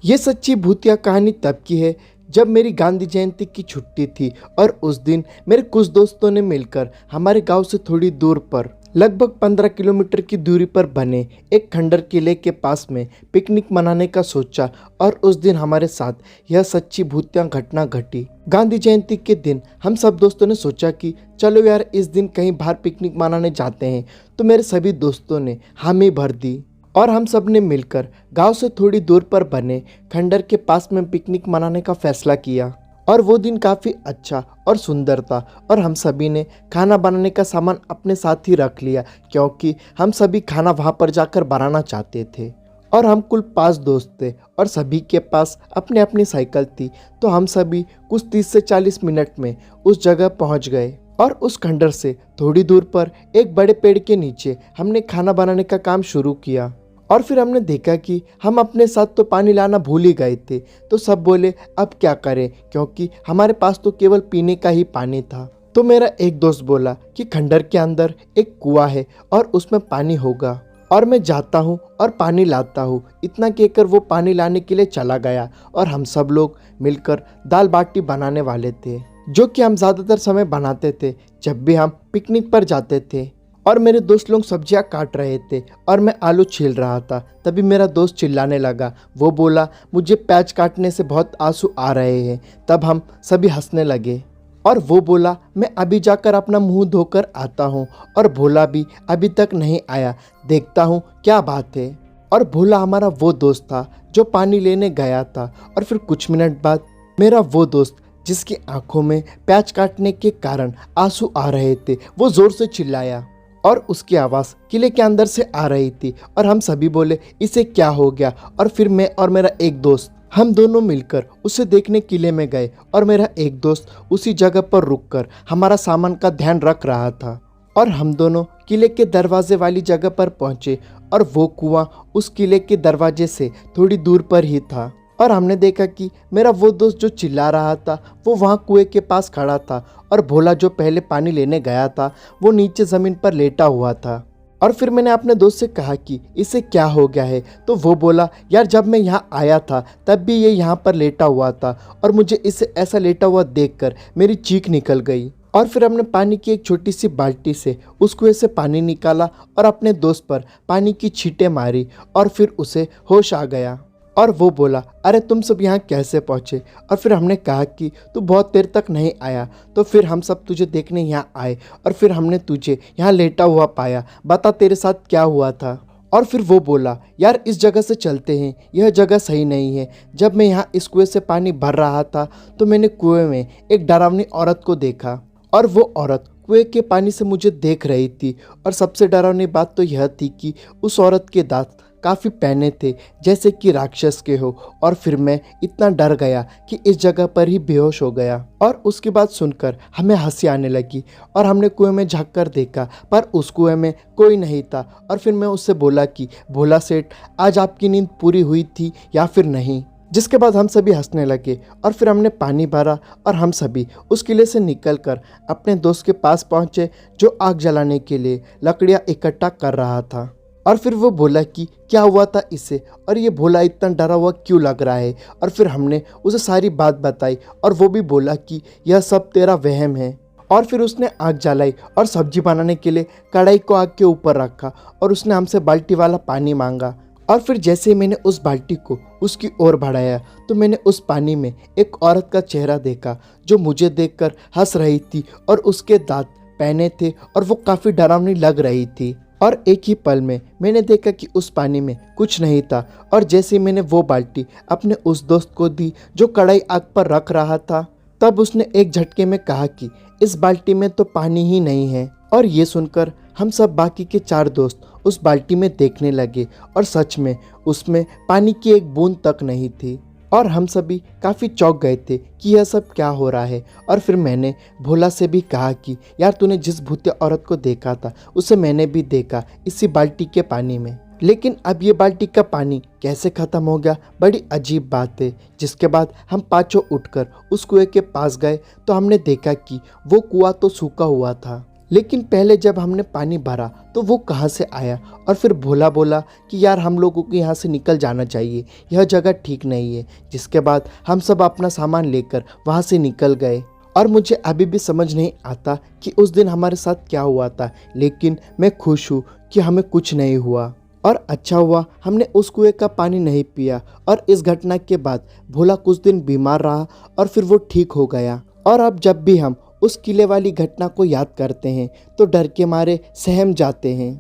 ये सच्ची भूतिया कहानी तब की है जब मेरी गांधी जयंती की छुट्टी थी और उस दिन मेरे कुछ दोस्तों ने मिलकर हमारे गांव से थोड़ी दूर पर लगभग 15 किलोमीटर की दूरी पर बने एक खंडर किले के पास में पिकनिक मनाने का सोचा। और उस दिन हमारे साथ यह सच्ची भूतिया घटना घटी। गांधी जयंती के दिन हम सब दोस्तों ने सोचा कि चलो यार इस दिन कहीं बाहर पिकनिक मनाने जाते हैं। तो मेरे सभी दोस्तों ने हामी भर दी और हम सब ने मिलकर गांव से थोड़ी दूर पर बने खंडर के पास में पिकनिक मनाने का फैसला किया। और वो दिन काफ़ी अच्छा और सुंदर था और हम सभी ने खाना बनाने का सामान अपने साथ ही रख लिया क्योंकि हम सभी खाना वहाँ पर जाकर बनाना चाहते थे। और हम कुल 5 दोस्त थे और सभी के पास अपनी अपनी साइकिल थी। तो हम सभी कुछ 30 से 40 मिनट में उस जगह पहुँच गए और उस खंडर से थोड़ी दूर पर एक बड़े पेड़ के नीचे हमने खाना बनाने का काम शुरू किया। और फिर हमने देखा कि हम अपने साथ तो पानी लाना भूल ही गए थे। तो सब बोले अब क्या करें, क्योंकि हमारे पास तो केवल पीने का ही पानी था। तो मेरा एक दोस्त बोला कि खंडर के अंदर एक कुआं है और उसमें पानी होगा और मैं जाता हूँ और पानी लाता हूँ। इतना कहकर वो पानी लाने के लिए चला गया और हम सब लोग मिलकर दाल बाटी बनाने वाले थे, जो कि हम ज़्यादातर समय बनाते थे जब भी हम पिकनिक पर जाते थे। और मेरे दोस्त लोग सब्जियां काट रहे थे और मैं आलू छील रहा था। तभी मेरा दोस्त चिल्लाने लगा। वो बोला मुझे प्याज काटने से बहुत आंसू आ रहे हैं। तब हम सभी हंसने लगे और वो बोला मैं अभी जाकर अपना मुंह धोकर आता हूँ। और भोला भी अभी तक नहीं आया, देखता हूँ क्या बात है। और भोला हमारा वो दोस्त था जो पानी लेने गया था। और फिर कुछ मिनट बाद मेरा वो दोस्त जिसकी आंखों में प्याज काटने के कारण आंसू आ रहे थे, वो जोर से चिल्लाया और उसकी आवाज़ किले के अंदर से आ रही थी। और हम सभी बोले इसे क्या हो गया। और फिर मैं और मेरा एक दोस्त हम दोनों मिलकर उसे देखने किले में गए और मेरा एक दोस्त उसी जगह पर रुककर हमारा सामान का ध्यान रख रहा था। और हम दोनों किले के दरवाजे वाली जगह पर पहुंचे और वो कुआं उस किले के दरवाजे से थोड़ी दूर पर ही था। और हमने देखा कि मेरा वो दोस्त जो चिल्ला रहा था वो वहाँ कुएं के पास खड़ा था और भोला जो पहले पानी लेने गया था वो नीचे ज़मीन पर लेटा हुआ था। और फिर मैंने अपने दोस्त से कहा कि इसे क्या हो गया है। तो वो बोला यार जब मैं यहाँ आया था तब भी ये यहाँ पर लेटा हुआ था और मुझे इसे ऐसा लेटा हुआ देखकर मेरी चीख निकल गई। और फिर हमने पानी की एक छोटी सी बाल्टी से उस कुएं से पानी निकाला और अपने दोस्त पर पानी की छींटें मारी और फिर उसे होश आ गया। और वो बोला अरे तुम सब यहाँ कैसे पहुँचे। और फिर हमने कहा कि तू बहुत देर तक नहीं आया, तो फिर हम सब तुझे देखने यहाँ आए और फिर हमने तुझे यहाँ लेटा हुआ पाया, बता तेरे साथ क्या हुआ था। और फिर वो बोला यार इस जगह से चलते हैं, यह जगह सही नहीं है। जब मैं यहाँ इस कुएं से पानी भर रहा था तो मैंने कुएं में एक डरावनी औरत को देखा और वो औरत कुएं के पानी से मुझे देख रही थी। और सबसे डरावनी बात तो यह थी कि उस औरत के दांत काफ़ी पैने थे जैसे कि राक्षस के हो। और फिर मैं इतना डर गया कि इस जगह पर ही बेहोश हो गया। और उसकी बात सुनकर हमें हंसी आने लगी और हमने कुएं में झांक कर देखा पर उस कुएं में कोई नहीं था। और फिर मैं उससे बोला कि भोला सेठ आज आपकी नींद पूरी हुई थी या फिर नहीं। जिसके बाद हम सभी हंसने लगे और फिर हमने पानी भरा और हम सभी उस किले से निकलकर अपने दोस्त के पास पहुँचे जो आग जलाने के लिए लकड़ियाँ इकट्ठा कर रहा था। और फिर वो बोला कि क्या हुआ था इसे और ये भोला इतना डरा हुआ क्यों लग रहा है। और फिर हमने उसे सारी बात बताई और वो भी बोला कि यह सब तेरा वहम है। और फिर उसने आग जलाई और सब्जी बनाने के लिए कढ़ाई को आग के ऊपर रखा और उसने हमसे बाल्टी वाला पानी मांगा। और फिर जैसे ही मैंने उस बाल्टी को उसकी ओर बढ़ाया तो मैंने उस पानी में एक औरत का चेहरा देखा जो मुझे देखकर हंस रही थी और उसके दांत पैने थे और वो काफ़ी डरावनी लग रही थी। और एक ही पल में मैंने देखा कि उस पानी में कुछ नहीं था। और जैसे मैंने वो बाल्टी अपने उस दोस्त को दी जो कढ़ाई आग पर रख रहा था, तब उसने एक झटके में कहा कि इस बाल्टी में तो पानी ही नहीं है। और ये सुनकर हम सब बाकी के 4 दोस्त उस बाल्टी में देखने लगे और सच में उसमें पानी की एक बूंद तक नहीं थी। और हम सभी काफ़ी चौंक गए थे कि यह सब क्या हो रहा है। और फिर मैंने भोला से भी कहा कि यार तूने जिस भूतिया औरत को देखा था उसे मैंने भी देखा इसी बाल्टी के पानी में, लेकिन अब ये बाल्टी का पानी कैसे ख़त्म हो गया, बड़ी अजीब बात है। जिसके बाद हम पाँचों उठकर उस कुएं के पास गए तो हमने देखा कि वो कुआं तो सूखा हुआ था लेकिन पहले जब हमने पानी भरा तो वो कहाँ से आया। और फिर भोला बोला कि यार हम लोगों को यहाँ से निकल जाना चाहिए, यह जगह ठीक नहीं है। जिसके बाद हम सब अपना सामान लेकर वहाँ से निकल गए। और मुझे अभी भी समझ नहीं आता कि उस दिन हमारे साथ क्या हुआ था, लेकिन मैं खुश हूँ कि हमें कुछ नहीं हुआ। और अच्छा हुआ हमने उस कुएं का पानी नहीं पिया। और इस घटना के बाद भोला कुछ दिन बीमार रहा और फिर वो ठीक हो गया। और अब जब भी हम उस किले वाली घटना को याद करते हैं तो डर के मारे सहम जाते हैं।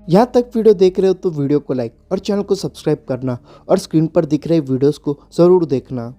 यहाँ तक वीडियो देख रहे हो तो वीडियो को लाइक और चैनल को सब्सक्राइब करना और स्क्रीन पर दिख रहे वीडियोस को ज़रूर देखना।